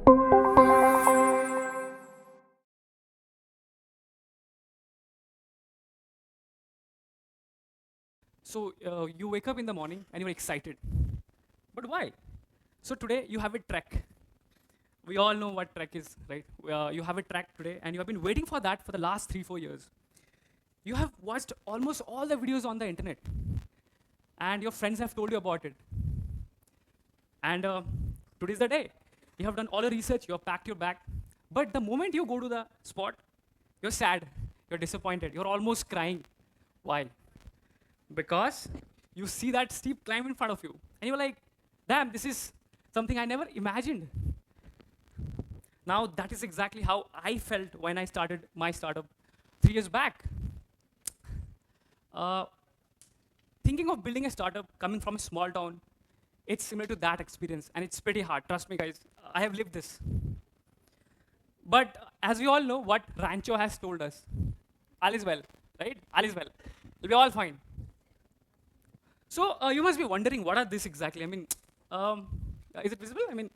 So you wake up in the morning and you're excited. But why? So today you have a trek. We all know what trek is, right? You have a trek today and you have been waiting for that for the last 3-4 years. You have watched almost all the videos on the internet and your friends have told you about it. And today's the day. You have done all the research, you have packed your bag. But the moment you go to the spot, you're sad, you're disappointed, you're almost crying. Why? Because you see that steep climb in front of you and you're like, damn, this is something I never imagined. Now that is exactly how I felt when I started my startup 3 years back. Thinking of building a startup coming from a small town, it's similar to that experience and it's pretty hard, trust me guys, I have lived this. But as we all know what Rancho has told us, all is well, right? All is well, it'll be all fine. So you must be wondering, what are this exactly? I mean, is it visible? I mean,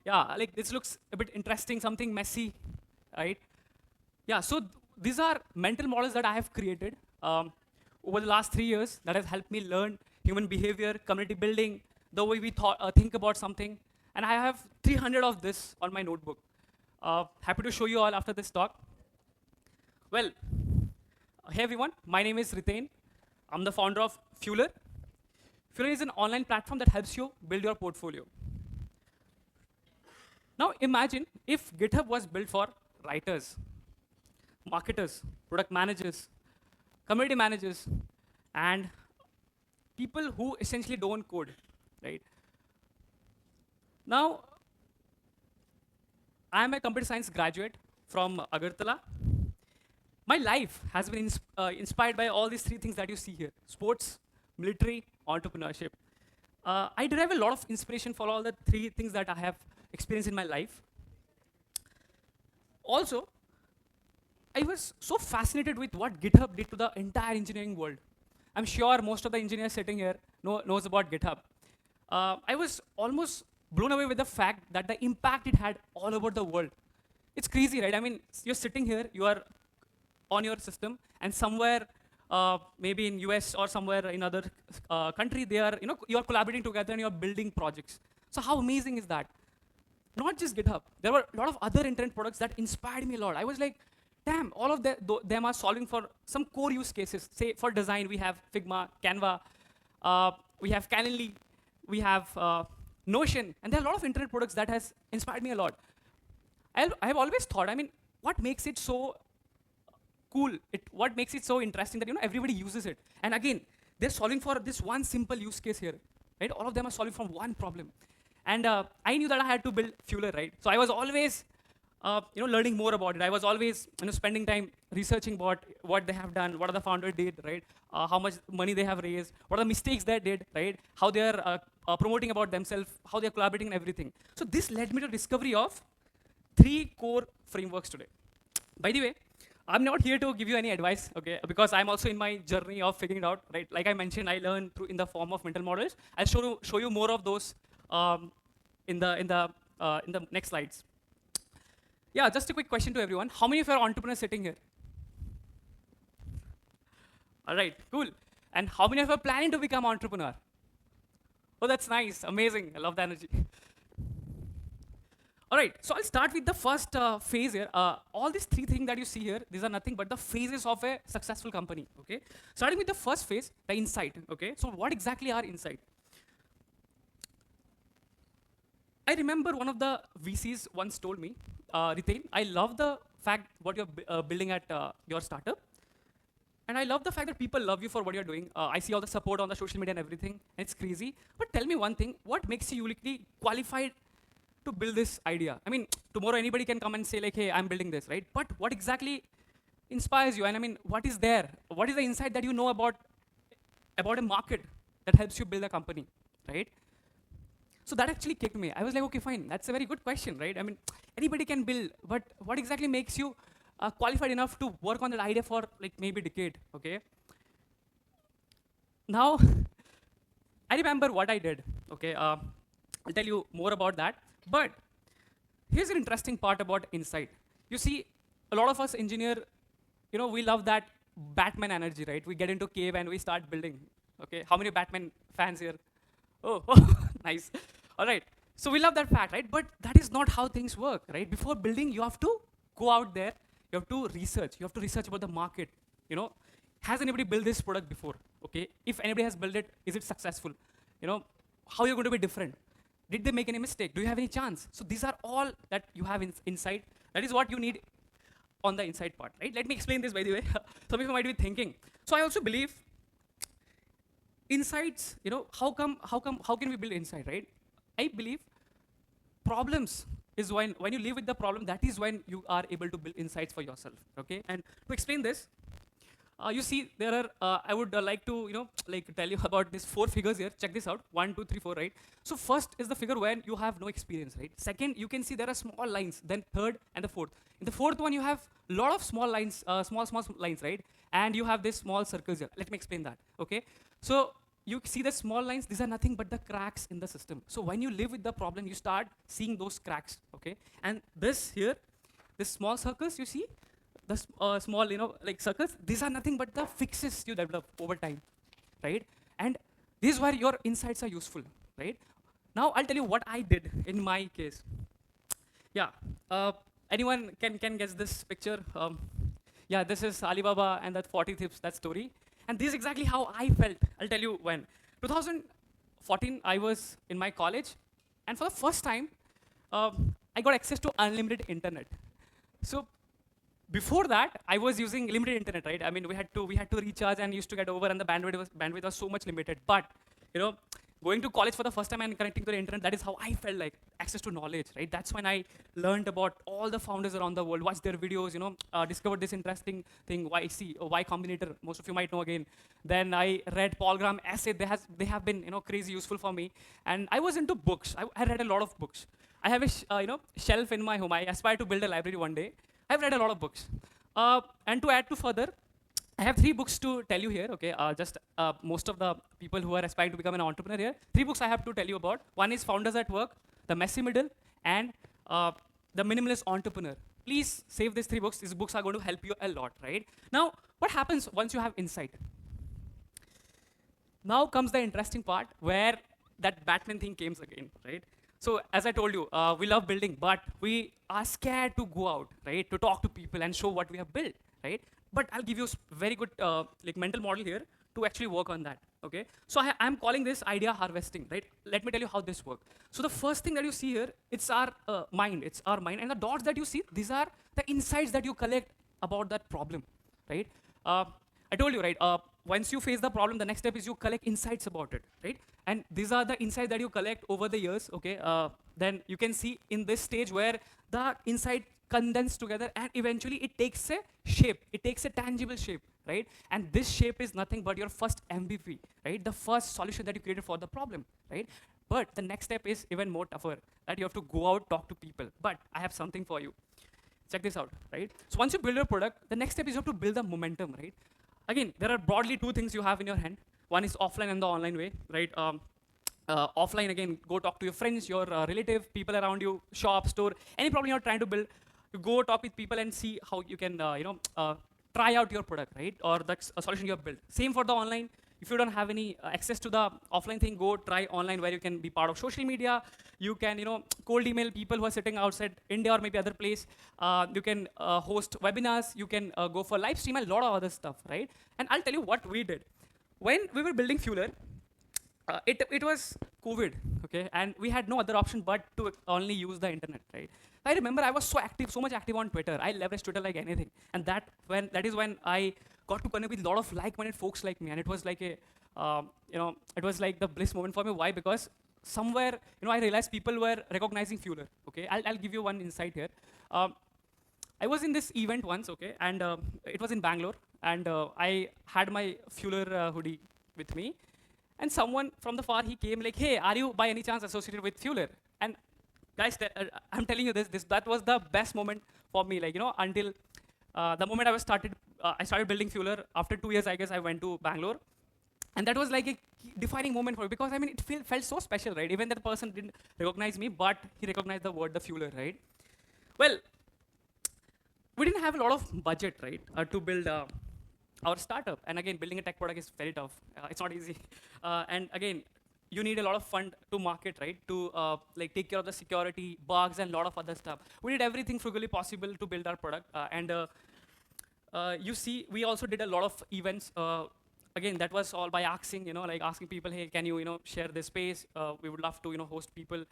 yeah, like this looks a bit interesting, something messy, right? Yeah, so these are mental models that I have created over the last 3 years that has helped me learn human behavior, community building, the way we think about something. And I have 300 of this on my notebook. Happy to show you all after this talk. Well, hey everyone, my name is Riten. I'm the founder of Fueler. Fueler is an online platform that helps you build your portfolio. Now imagine if GitHub was built for writers, marketers, product managers, community managers, and people who essentially don't code, right? Now, I am a computer science graduate from Agartala. My life has been inspired by all these three things that you see here: sports, military, entrepreneurship. I derive a lot of inspiration for all the three things that I have experienced in my life. Also, I was so fascinated with what GitHub did to the entire engineering world. I'm sure most of the engineers sitting here knows about GitHub. I was almost blown away with the fact that the impact it had all over the world. It's crazy, right? I mean, you're sitting here, you are on your system, and somewhere, maybe in US or somewhere in other country, you are collaborating together and you're building projects. So how amazing is that? Not just GitHub. There were a lot of other internet products that inspired me a lot. I was like, damn, all of them are solving for some core use cases. Say for design, we have Figma, Canva, we have Calendly, we have Notion, and there are a lot of internet products that has inspired me a lot. I have always thought, I mean, what makes it so cool? What makes it so interesting that everybody uses it? And again, they're solving for this one simple use case here, right? All of them are solving from one problem. And I knew that I had to build Fueler, right? So I was always learning more about it. I was always spending time researching what they have done, what the founder did, right? How much money they have raised, what are the mistakes they did, right? How they are promoting about themselves, how they are collaborating and everything. So this led me to discovery of 3 core frameworks today. By the way, I'm not here to give you any advice, okay? Because I'm also in my journey of figuring it out, right? Like I mentioned, I learned in the form of mental models. I'll show you more of those in the next slides. Yeah, just a quick question to everyone. How many of you are entrepreneurs sitting here? All right, cool. And how many of you are planning to become entrepreneur? Oh, that's nice, amazing. I love the energy. All right, so I'll start with the first phase here. All these 3 things that you see here, these are nothing but the phases of a successful company, okay? Starting with the first phase, the insight, okay? So what exactly are insight? I remember one of the VCs once told me, Riten, I love the fact what you're building at your startup. And I love the fact that people love you for what you're doing. I see all the support on the social media and everything, and it's crazy. But tell me one thing, what makes you uniquely qualified to build this idea? I mean, tomorrow anybody can come and say like, hey, I'm building this, right? But what exactly inspires you? And I mean, what is there? What is the insight that you know about a market that helps you build a company, right? So that actually kicked me. I was like, okay, fine, that's a very good question, right? I mean, anybody can build, but what exactly makes you qualified enough to work on that idea for like maybe a decade, okay? Now, I remember what I did, okay? I'll tell you more about that. But here's an interesting part about insight. You see, a lot of us engineer, we love that Batman energy, right? We get into cave and we start building. Okay, how many Batman fans here? Oh, nice. All right. So we love that fact, right? But that is not how things work, right? Before building, you have to go out there. You have to research. You have to research about the market. Has anybody built this product before? Okay. If anybody has built it, is it successful? How are you going to be different? Did they make any mistake? Do you have any chance? So these are all that you have inside. That is what you need on the inside part, right? Let me explain this, by the way. Some of you might be thinking. So I also believe insights, how can we build insight, right? I believe problems is when you live with the problem, that is when you are able to build insights for yourself, okay? And to explain this, you see, there are, I would like to, tell you about these 4 figures here. Check this out, 1, 2, 3, 4, right? So first is the figure when you have no experience, right? Second, you can see there are small lines, then third and the fourth. In the fourth one, you have a lot of small lines, small lines, right? And you have these small circles here. Let me explain that, okay? So you see the small lines, these are nothing but the cracks in the system. So when you live with the problem, you start seeing those cracks, okay? And this here, this small circles, you see, the small, circles, these are nothing but the fixes you develop over time, right? And this is where your insights are useful, right? Now I'll tell you what I did in my case. Yeah, anyone can guess this picture? Yeah, this is Alibaba and that 40 tips, that story. And this is exactly how I felt. I'll tell you when. 2014, I was in my college, and for the first time, I got access to unlimited internet. So before that, I was using limited internet, right? I mean, we had to recharge and used to get over, and the bandwidth was so much limited. But going to college for the first time and connecting to the internet, that is how I felt like access to knowledge, right? That's when I learned about all the founders around the world, watched their videos, discovered this interesting thing, Y Combinator. Most of you might know again. Then I read Paul Graham essay. They have been crazy useful for me. And I was into books. I read a lot of books. I have a shelf in my home. I aspire to build a library one day. I've read a lot of books. And to add to further, I have 3 books to tell you here, okay? Most of the people who are aspiring to become an entrepreneur here, 3 books I have to tell you about. One is Founders at Work, The Messy Middle, and The Minimalist Entrepreneur. Please save these 3 books. These books are going to help you a lot, right? Now, what happens once you have insight? Now comes the interesting part where that Batman thing comes again, right? So as I told you, we love building, but we are scared to go out, right? To talk to people and show what we have built, right? But I'll give you a very good mental model here to actually work on that, okay? So I'm calling this idea harvesting, right? Let me tell you how this works. So the first thing that you see here, it's our mind. It's our mind. And the dots that you see, these are the insights that you collect about that problem, right? I told you, right? Once you face the problem, the next step is you collect insights about it, right? And these are the insights that you collect over the years, okay? Then you can see in this stage where the insight condense together and eventually it takes a shape. It takes a tangible shape, right? And this shape is nothing but your first MVP, right? The first solution that you created for the problem, right? But the next step is even more tougher, that you have to go out, talk to people. But I have something for you. Check this out, right? So once you build your product, the next step is you have to build the momentum, right? Again, there are broadly 2 things you have in your hand. One is offline and the online way, right? Offline, again, go talk to your friends, your relative, people around you, shop, store, any problem you're trying to build. You go talk with people and see how you can, try out your product, right? Or the solution you have built. Same for the online. If you don't have any access to the offline thing, go try online where you can be part of social media. You can, cold email people who are sitting outside India or maybe other place. You can host webinars. You can go for live stream, a lot of other stuff, right? And I'll tell you what we did. When we were building Fueler, it was COVID, okay? And we had no other option but to only use the internet, right? I remember I was so much active on Twitter. I leveraged Twitter like anything. And that is when I got to connect with a lot of like-minded folks like me. And it was like it was like the bliss moment for me. Why? Because somewhere, I realized people were recognizing Fueler, okay? I'll give you one insight here. I was in this event once, okay? And it was in Bangalore. And I had my Fueler hoodie with me. And someone from the far, he came like, hey, are you by any chance associated with Fueler? And guys, I'm telling you that was the best moment for me, until the moment I started building Fueler. After 2 years, I guess I went to Bangalore. And that was like a defining moment for me because, it felt so special, right? Even that person didn't recognize me, but he recognized the word, the Fueler, right? Well, we didn't have a lot of budget, right, to build our startup. And again, building a tech product is very tough. It's not easy. And again, you need a lot of fund to market, right, to like take care of the security, bugs, and a lot of other stuff. We did everything frugally possible to build our product. You see, we also did a lot of events. Again, that was all by asking, like asking people, hey, can you, share this space? We would love to, host people.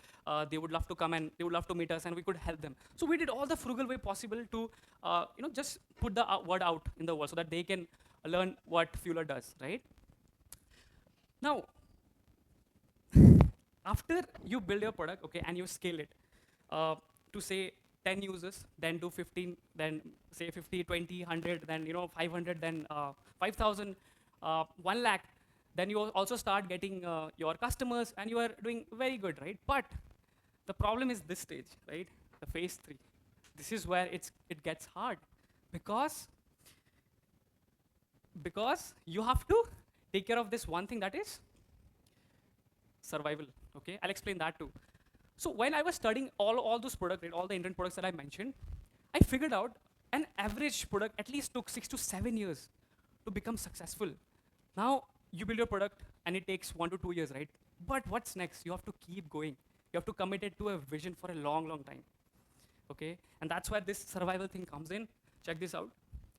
They would love to come and they would love to meet us, and we could help them. So we did all the frugal way possible to, just put the word out in the world so that they can learn what Fueler does, right? Now, after you build your product, okay, and you scale it to say 10 users, then do 15, then say 50, 20, 100, then 500, then 5,000, 1 lakh, then you also start getting your customers, and you are doing very good, right? But the problem is this stage, right? The phase 3. This is where it gets hard, because you have to take care of this one thing, that is survival. Okay, I'll explain that too. So when I was studying all those products, right, all the internet products that I mentioned, I figured out an average product at least took 6 to 7 years to become successful. Now you build your product and it takes 1 to 2 years, right? But what's next? You have to keep going. You have to commit it to a vision for a long, long time. Okay, and that's where this survival thing comes in. Check this out.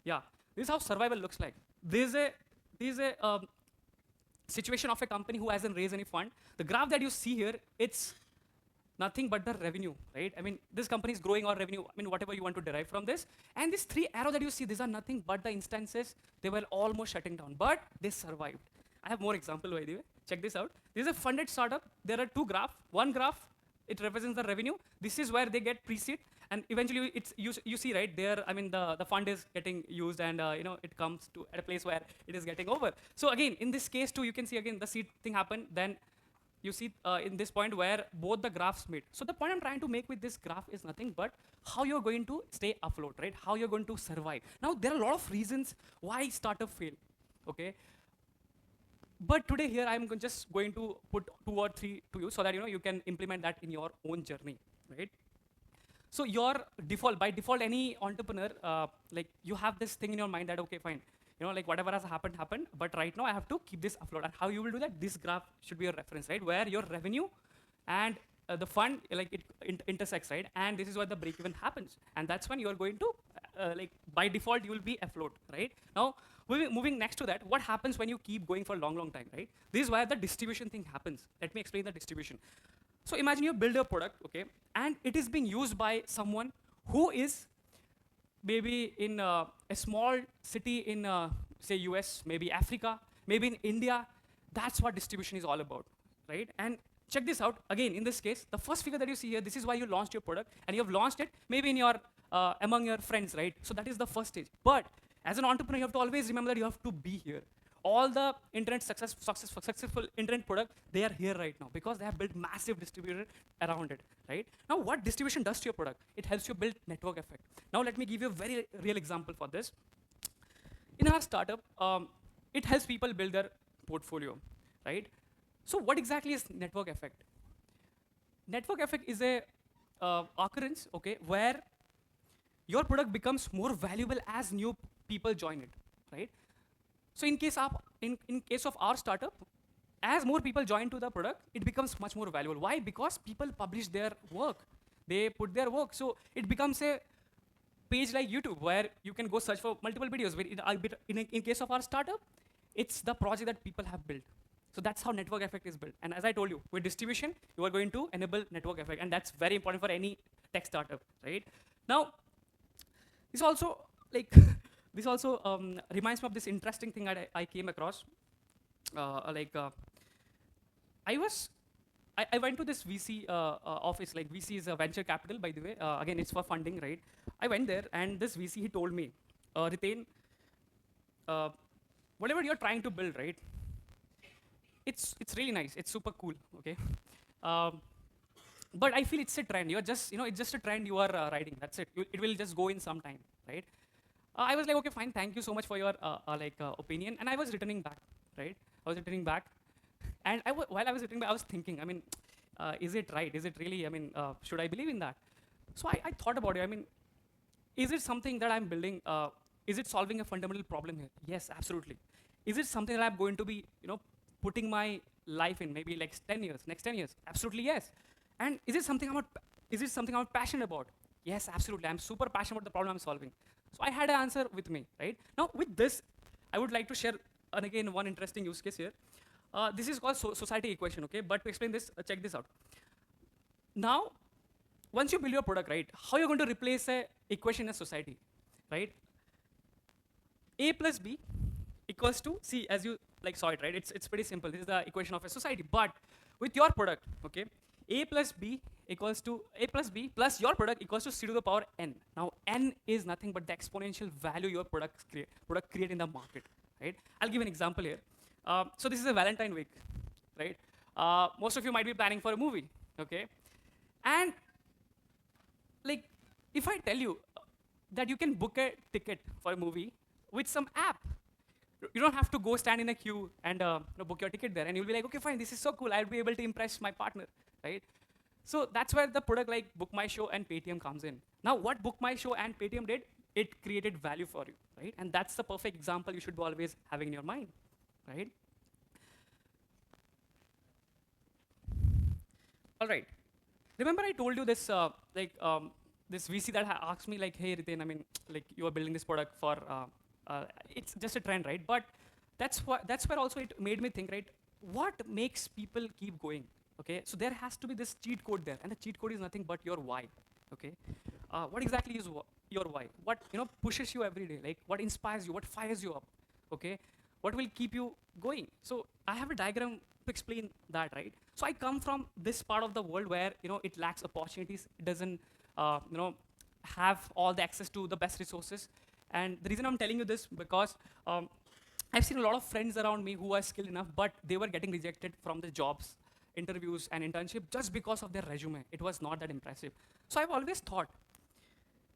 Yeah, this is how survival looks like. There's a situation of a company who hasn't raised any fund. The graph that you see here, it's nothing but the revenue, right? I mean, this company is growing our revenue, I mean, whatever you want to derive from this. And these 3 arrows that you see, these are nothing but the instances. They were almost shutting down, but they survived. I have more example, by the way. Check this out. This is a funded startup. There are 2 graphs. One graph, it represents the revenue. This is where they get pre-seed, and eventually it's you see right there. I mean, the fund is getting used, and it comes to at a place where it is getting over. So again, in this case too, you can see again the seed thing happened. Then you see in this point where both the graphs meet. So the point I'm trying to make with this graph is nothing but how you're going to stay afloat, right? How you're going to survive. Now there are a lot of reasons why startup fail. Okay. But today here I'm just going to put 2 or 3 to you so that you can implement that in your own journey, right? So your default, by default, any entrepreneur, like you have this thing in your mind that, okay, fine, like whatever has happened, but right now I have to keep this afloat. And how you will do that? This graph should be your reference, right? Where your revenue and the fund, like it intersects, right? And this is where the break even happens. And that's when you're going to, like by default, you will be afloat, right? Now, moving next to that, what happens when you keep going for a long, long time, right? This is where the distribution thing happens. Let me explain the distribution. So imagine you build a product, okay, and it is being used by someone who is maybe in a small city in, say, US, maybe Africa, maybe in India. That's what distribution is all about, right? And check this out. Again, in this case, the first figure that you see here, this is why you launched your product, and you have launched it maybe in your among your friends, right? So that is the first stage. But as an entrepreneur, you have to always remember that you have to be here. All the internet successful internet product, they are here right now because they have built massive distributor around it, right? Now, what distribution does to your product? It helps you build network effect. Now, let me give you a very real example for this. In our startup, it helps people build their portfolio, right? So, what exactly is network effect? Network effect is a occurrence, okay, where your product becomes more valuable as new people join it, right? So in case of our startup, as more people join to the product, it becomes much more valuable. Why? Because people publish their work. They put their work. So it becomes a page like YouTube where you can go search for multiple videos. In case of our startup, it's the project that people have built. So that's how network effect is built. And as I told you, with distribution, you are going to enable network effect. And that's very important for any tech startup, right? Now, this also, like, this also reminds me of this interesting thing that I came across. I went to this VC office. Like, VC is a venture capital, by the way. Again, it's for funding, right? I went there, and this VC, he told me, Riten, whatever you're trying to build, right? It's really nice. It's super cool, okay? But I feel it's a trend. You're just, it's just a trend you are riding. That's it. It will just go in some time, right? I was like, okay, fine, thank you so much for your opinion. And I was returning back, right? I was returning back. And while I was returning back, I was thinking, I mean, is it right? Is it really, I mean, should I believe in that? So I thought about it. I mean, is it something that I'm building? Is it solving a fundamental problem here? Yes, absolutely. Is it something that I'm going to be, putting my life in, maybe like 10 years, next 10 years? Absolutely yes. And is it something I'm passionate about? Yes, absolutely. I'm super passionate about the problem I'm solving. So I had an answer with me, right? Now with this, I would like to share, and again, one interesting use case here. This is called society equation, okay? But to explain this, check this out. Now, once you build your product, right, how you're going to replace a equation in society, right? A plus B equals to C, as you saw it, right? It's pretty simple. This is the equation of a society. But with your product, okay, A plus B plus your product equals to C to the power N. Now N is nothing but the exponential value your product create in the market, right? I'll give an example here. So this is a Valentine week, right? Most of you might be planning for a movie, okay? And like, if I tell you that you can book a ticket for a movie with some app, you don't have to go stand in a queue and book your ticket there, and you'll be like, okay, fine, this is so cool, I'll be able to impress my partner, right? So that's where the product like Book My Show and Paytm comes in. Now, what Book My Show and Paytm did, it created value for you, right? And that's the perfect example you should be always having in your mind, right? All right. Remember I told you this, this VC that asked me like, hey, Riten, I mean, like you are building this product for, it's just a trend, right? But that's where also it made me think, right? What makes people keep going? Okay, so there has to be this cheat code there, and the cheat code is nothing but your why. Okay, what exactly is your why? What pushes you every day? Like what inspires you? What fires you up? Okay, what will keep you going? So I have a diagram to explain that, right? So I come from this part of the world where it lacks opportunities. It doesn't have all the access to the best resources. And the reason I'm telling you this because I've seen a lot of friends around me who are skilled enough, but they were getting rejected from the jobs, interviews, and internship just because of their resume. It was not that impressive. So I've always thought,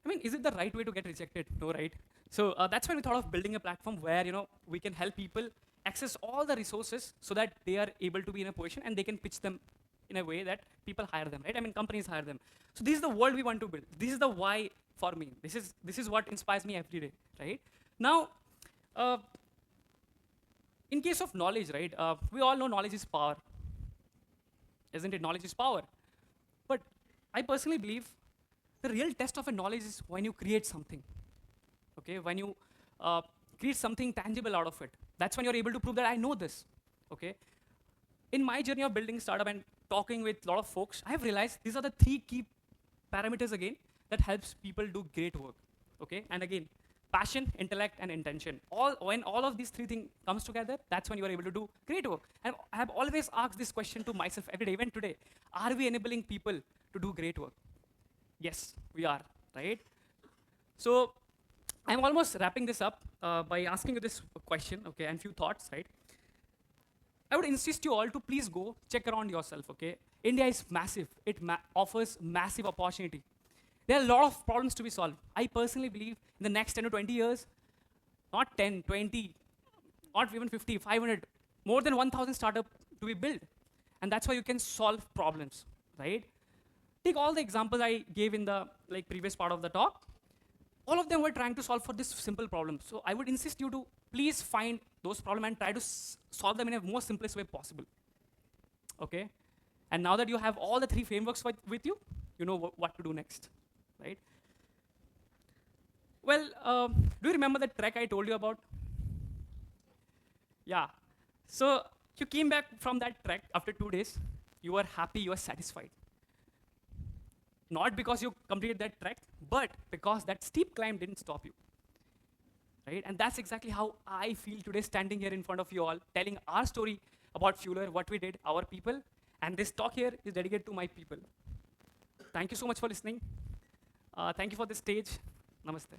I mean, is it the right way to get rejected? No, right? So that's when we thought of building a platform where we can help people access all the resources so that they are able to be in a position and they can pitch them in a way that people hire them, right? I mean, companies hire them. So this is the world we want to build. This is the why for me. This is what inspires me every day, right? Now, in case of knowledge, right? We all know knowledge is power, isn't it? Knowledge is power. But I personally believe the real test of a knowledge is when you create something. Okay, when you create something tangible out of it. That's when you're able to prove that I know this. Okay. In my journey of building startup and talking with a lot of folks, I have realized these are the 3 key parameters again that helps people do great work. Okay, and again, passion, intellect, and intention. When all of these 3 things comes together, that's when you are able to do great work. And I have always asked this question to myself every day, even today. Are we enabling people to do great work? Yes, we are, right? So I'm almost wrapping this up by asking you this question, okay, and few thoughts, right? I would insist you all to please go check around yourself, okay? India is massive. It offers massive opportunity. There are a lot of problems to be solved. I personally believe in the next 10 to 20 years, not 10, 20, not even 50, 500, more than 1,000 startups to be built. And that's why you can solve problems, right? Take all the examples I gave in the previous part of the talk. All of them were trying to solve for this simple problem. So I would insist you to please find those problems and try to solve them in a most simplest way possible. Okay? And now that you have all the 3 frameworks with you, you know what to do next, right? Well, do you remember the trek I told you about? Yeah. So you came back from that trek after 2 days. You were happy, you were satisfied. Not because you completed that trek, but because that steep climb didn't stop you. Right? And that's exactly how I feel today standing here in front of you all, telling our story about Fueler, what we did, our people. And this talk here is dedicated to my people. Thank you so much for listening. Thank you for this stage. Namaste.